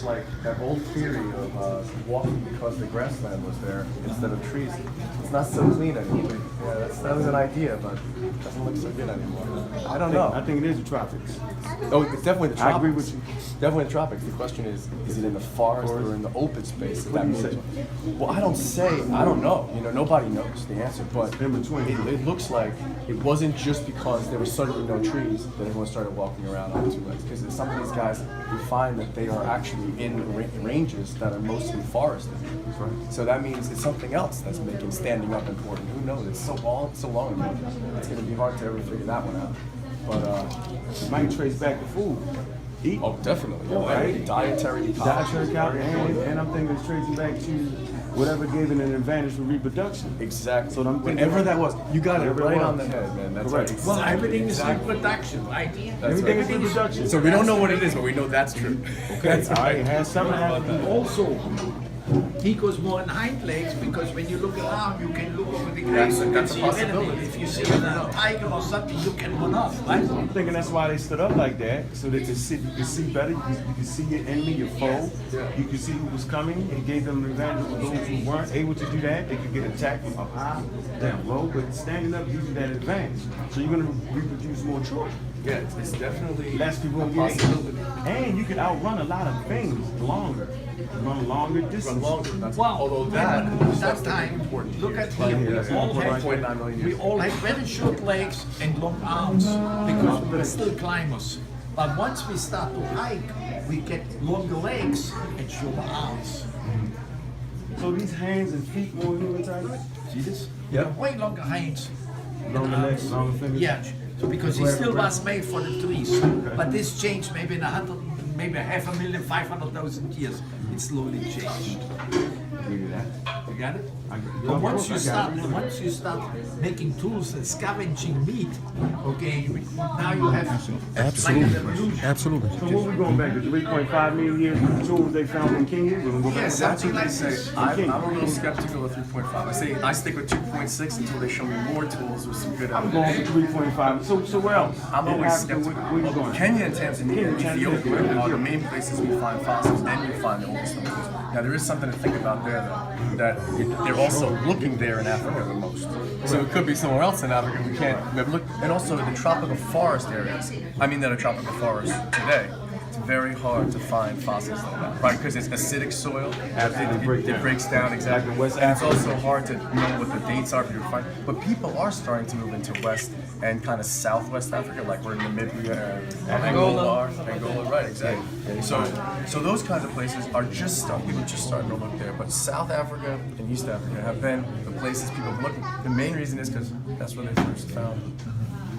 like that old theory of walking because the grassland was there instead of trees. It's not so clean anymore. Yeah, that was an idea, but it doesn't look so good anymore. I don't know. I think it is the tropics. Oh, it's definitely the tropics. I agree with you. Definitely the tropics. The question is it in the forest or in the open space? What do you say? Well, I don't know. You know, nobody knows the answer, but in between. It looks like it wasn't just because there were suddenly no trees that everyone started walking around on two legs. Because some of these guys, we find that they are actually in ranges that are mostly forested. Right. So that means it's something else that's making standing up important. Who knows? It's so long ago. It's going to be hard to ever figure that one out. But it might trace back to food. Eat. Oh, definitely. Oh, right. Dietary and I'm thinking it's tracing back to whatever gave it an advantage for reproduction. Exactly. So I'm thinking whatever that was, you got it right on the head, man. That's correct. Right. Well, everything is reproduction, right? Everything is reproduction. So we don't know what it is, but we know that's true. Okay. All right. It has something to happen. Also, he goes more on hind legs because when you look around, you can look over the grass and that's a see an enemy. possibility. If you see a tiger or something, you can run off, right? I'm thinking that's why they stood up like that, so they could see, you can see better, you can see your enemy, your foe, you can see who was coming. It gave them an advantage for those who weren't able to do that. They could get attacked from up high, down low, but standing up gives you that advantage. So you're going to reproduce more children. Yeah, it's definitely Less people a will get possibility. And you can outrun a lot of things longer. Run longer distances. Run longer. That's Well, although that's that the time, important look here. at here, we all have 1.9 million years. we all have very short legs and long arms because we're still climbers. But once we start to hike, we get longer legs and shorter arms. So these hands and feet more human type? See this? Yep. Way longer hands. Longer legs, longer fingers? Yeah, so because he still was made for the trees. But this changed maybe in 100, maybe 500,000, 500,000 years. It slowly changed. Agree to that. You got it? Yeah, But of once course, you I got start, it. once you start making tools and scavenging meat, okay, now you have like an evolution. Absolutely. So what we going back to 3.5 million years with the tools they found in Kenya? We're gonna go back Yes, to that? something like Say, this. I'm a little skeptical of 3.5. I stick with 2.6 until they show me more tools with some good I'm going evidence. to 3.5. So where else? I'm In always Africa, skeptical. where you going? Kenya and Tanzania and Kenya, Ethiopia Tanzania. are the main places we find fossils and we find the oldest ones. Now there is something to think about there though, that they're also looking there in Africa the most. So it could be somewhere else in Africa we have looked, and also the tropical forest areas. I mean that are tropical forests today. It's very hard to find fossils like that, right? Because it's acidic soil. It breaks down exactly. Like in West And it's Africa. also hard to know what the dates are for you to find. But people are starting to move into West and kind of Southwest Africa, like where Namibia, Angola, right? Exactly. So those kinds of places are just starting. People just starting to look there. But South Africa and East Africa have been the places people have looking. The main reason is because that's where they first found.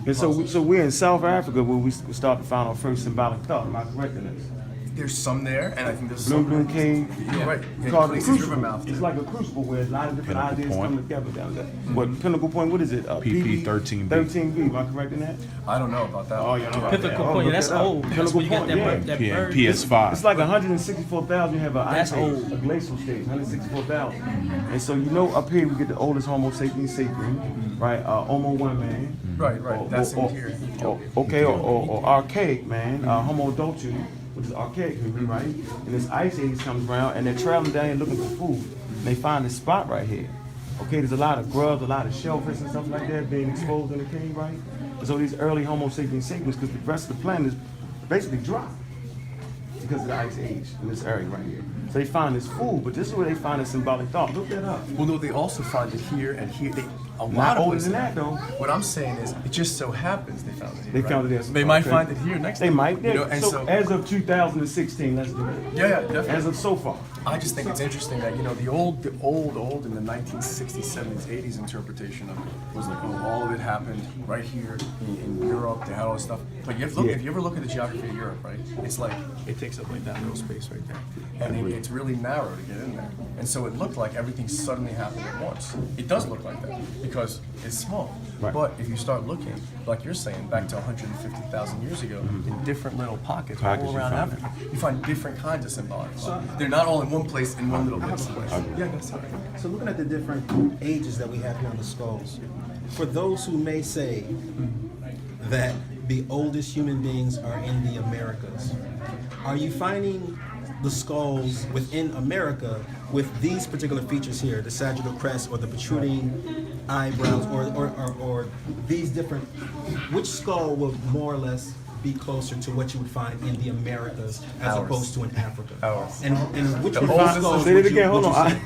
And so we're in South Africa where we start to find our first symbolic thought. Am I correct in this? There's some there, and I think there's Bloom some. Bloom Cave. Yeah, right. Yeah, Called the places crucible. Rivermouth. It's like a crucible where a lot of different Pinnacle ideas Point. come together down there. What Pinnacle Point? What is it? PP 13B. 13B. Am I correct in that? I don't know about that. Oh, you know about Pinnacle that. Oh, Point, look that's that up. old. That's Pinnacle where you got Point, that yeah. bird. That bird. PS5. It's like 164,000. You have an That's ice age, old. a glacial stage, 164,000. And so you know up here we get the oldest Homo sapiens sapien, right? Homo 1 man. Right. That's in here. Or archaic man, Homo adultus, which is archaic, right? And this ice age comes around, and they're traveling down here looking for food. And they find this spot right here. Okay, there's a lot of grubs, a lot of shellfish and stuff like that being exposed in the cave, right? And so these early Homo sapiens sapiens, because the rest of the planet is basically dry because of the ice age in this area right here. So they find this food, but this is where they find the symbolic thought. Look that up. Well, no, they also find it here and here. A lot Not of older places. than that, though. What I'm saying is, it just so happens they found it here. They right? found it there. They might Okay. find it here next They time. might. You know, and so, so as of 2016, let's do it. yeah, definitely. As of so far. I just think it's interesting that, you know, the old in the 1960s, 70s, 80s interpretation of it was like, oh, all of it happened right here in Europe. They had all this stuff. But if you ever look at the geography of Europe, right, it's like it takes up like that little space right there, and it's really narrow to get in there. And so it looked like everything suddenly happened at once. It does look like that because it's small. Right. But if you start looking, like you're saying, back to 150,000 years ago, in different little pockets all you around find Africa, you find different kinds of symbolic thought. They're not all in one place in one little place. Yeah, that's all right. So looking at the different ages that we have here on the skulls, for those who may say that the oldest human beings are in the Americas, are you finding the skulls within America with these particular features here, the sagittal crest or the protruding eyebrows or these different, which skull would more or less be closer to what you would find in the Americas as Ours. opposed to in Africa? Ours. And which The one oldest- skulls Say it would you, again, hold would you on. say?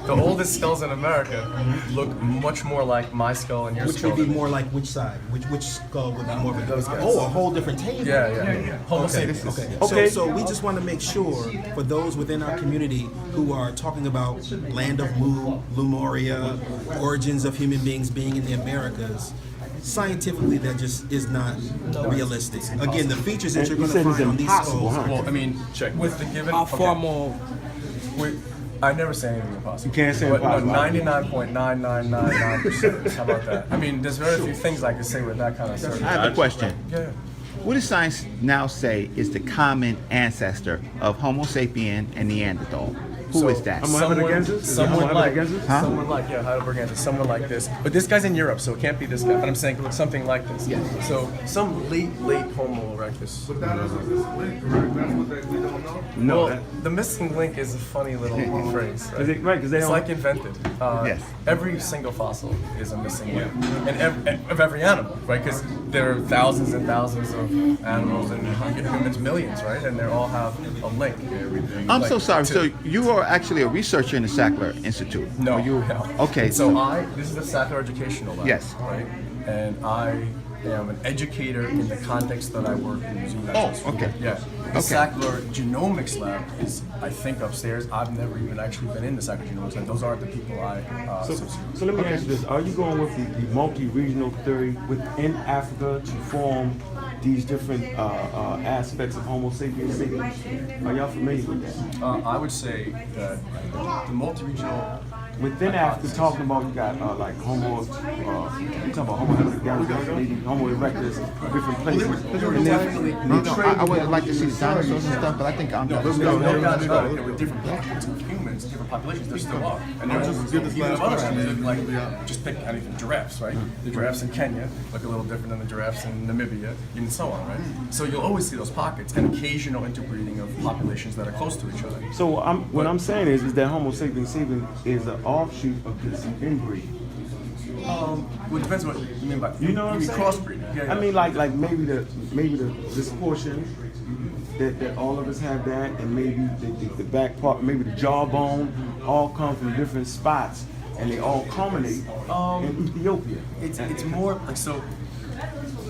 The oldest skulls in America look much more like my skull and your Which skull. would be than- more like which side? Which skull would be more of a Those guys. Oh, a whole different table. Yeah. Homo sapiens. Okay. Okay. So we just want to make sure for those within our community who are talking about land of Mu, Lemuria, origins of human beings being in the Americas, scientifically that just is not realistic. Again, the features that you're You going said to it's find on these impossible, skulls. huh? Well, I mean, check with the given. How okay. formal? I never say anything impossible. You can't say But impossible. 99.9999%. How about that? I mean, there's very few things I can say with that kind of certainty. I have a question. Yeah. What does science now say is the common ancestor of Homo sapien and Neanderthal? Who is that? I'm Heidelbergensis? Is it Someone like, Heidelbergensis? Huh? someone like, yeah, Heidelbergensis, someone like this. But this guy's in Europe, so it can't be this guy. But I'm saying something like this. Yeah. So some late Homo erectus. But that is this link, correct? That's what we don't know. No, Well, that, the missing link is a funny little phrase. Right? Is it- right, 'cause they it's don't- like invented. Yes. Every single fossil is a missing link, and of every animal, right? Because there are thousands and thousands of animals and humans, millions, right? And they all have a link. I'm Like, so sorry. to- So you are actually a researcher in the Sackler Institute? No, Or you? no. Okay. So this is the Sackler Educational Lab. Yes. Right? And I am an educator in the context that I work in zoo medicine. Oh, okay. Yeah. The Okay. Sackler Genomics Lab is, I think, upstairs. I've never even actually been in the Sackler Genomics Lab. Those aren't the people I associate with. so let me ask you this. Are you going with the multi-regional theory within Africa to form these different aspects of Homo sapiens sapiens? Are y'all familiar with that? I would say that the multi-regional Within Africa, talking about you got like Homo, you talking about Homo habilis, maybe Homo erectus, different places. And then I would like to see the dinosaurs and stuff, but I think I'm not. with different pockets of humans, different populations, there still are. And there's just get this even last other question. countries, like just pick anything, giraffes, right? The giraffes in Kenya look a little different than the giraffes in Namibia, and so on, right? So you'll always see those pockets and occasional interbreeding of populations that are close to each other. So what I'm saying is that Homo sapiens sapiens is an offshoot of this inbreeding. Well, it depends what you mean by You know what I'm mean saying? crossbreeding. Yeah. I mean, like maybe this portion that all of us have that, and maybe the back part, maybe the jawbone, all come from different spots, and they all culminate in Ethiopia. It's more like so.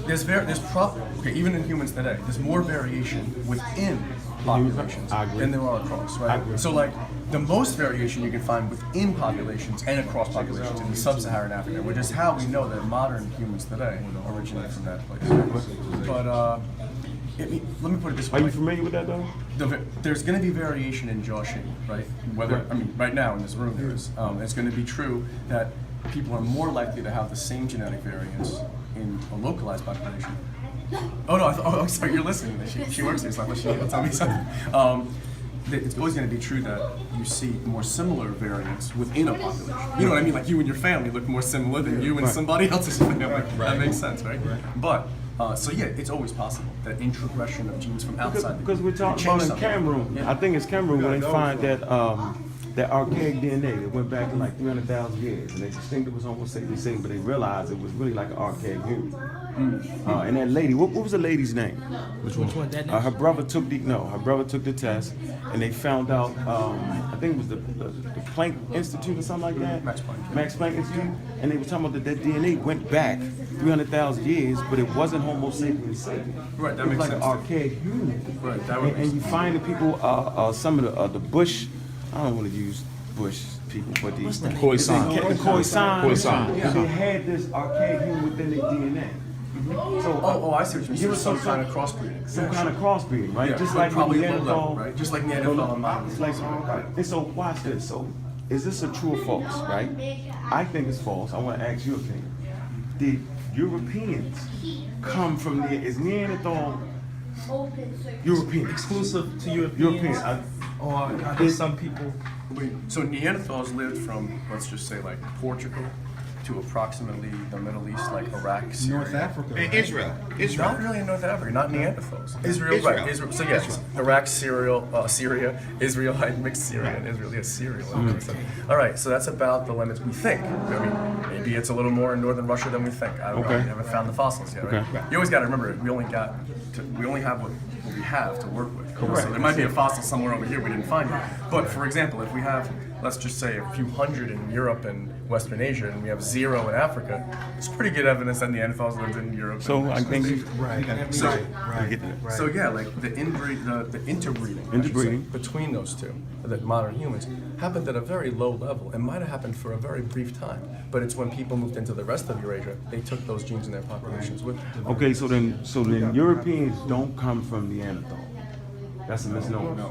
Okay, even in humans today, there's more variation within populations I agree. than there are across, I right? agree. So like the most variation you can find within populations and across populations in sub-Saharan Africa, which is how we know that modern humans today originate from that place. But let me put it this Are way. you familiar with that though? There's going to be variation in jaw shape, right? Whether I mean, right now in this room there is. It's going to be true that people are more likely to have the same genetic variance in a localized population. Oh no! Oh, sorry, you're listening. She works here, so I thought she'll tell me something. It's always going to be true that you see more similar variants within a population. You know what I mean? Like you and your family look more similar than you and somebody else's family. That makes sense, right? But so yeah, it's always possible that introgression of genes from outside. Because we're talking change about in something. Cameroon. Yeah. I think it's Cameroon when they find that that archaic DNA that went back in like 300,000 years, and they distinct it was Homo sapiens sapiens, but they realized it was really like an archaic human. And that lady, what was the lady's name? Which one? That Her brother took the test, and they found out. I think it was the Planck Institute or something like that. Max Planck. Max Planck Institute, and they were talking about that DNA went back 300,000 years, but it wasn't Homo sapiens sapiens. Right, that it was makes like sense. an archaic human. Right, that would And, make and you find the people, some of the Bush. I don't want to use Bush people, but the Khoisan. Khoisan. They had this archaic human within their DNA. So, Oh, I see what you're He saying. was Some so- kind of crossbreeding. some kind of crossbreeding, right? Yeah, Just but like probably low Neanderthal, level, right? Just like Neanderthal and Mayan. It's like, and so watch this. So, is this a true or false, right? I think it's false. I want to ask your opinion. Did Europeans come from there? Is Neanderthal European? Exclusive to European. Europeans, or are there some people? Wait, so Neanderthals lived from, let's just say, like Portugal to approximately the Middle East, like Iraq, Syria. North Africa. In right? Israel. Not really in North Africa, not Neanderthals. Israel, Israel. right? Israel. So yes, Iraq, Syria, Israel. I mixed Syria and Israel. Yeah, Syria. All right, so that's about the limits we think. I mean, maybe it's a little more in northern Russia than we think. I don't know. Okay. We haven't found the fossils yet. Right? Okay. You always got to remember, we only have what we have to work with. Correct. So there might be a fossil somewhere over here we didn't find it. But for example, if we have, let's just say, a few hundred in Europe and Western Asia, and we have 0 in Africa, it's pretty good evidence that Neanderthals lived in Europe. So and I think Right. So- Right. So yeah, like the interbreeding, I should say, between those two, the modern humans, happened at a very low level. It might have happened for a very brief time, but it's when people moved into the rest of Eurasia, they took those genes in their populations with them. okay, so then Europeans don't come from Neanderthal. That's a misnomer. No.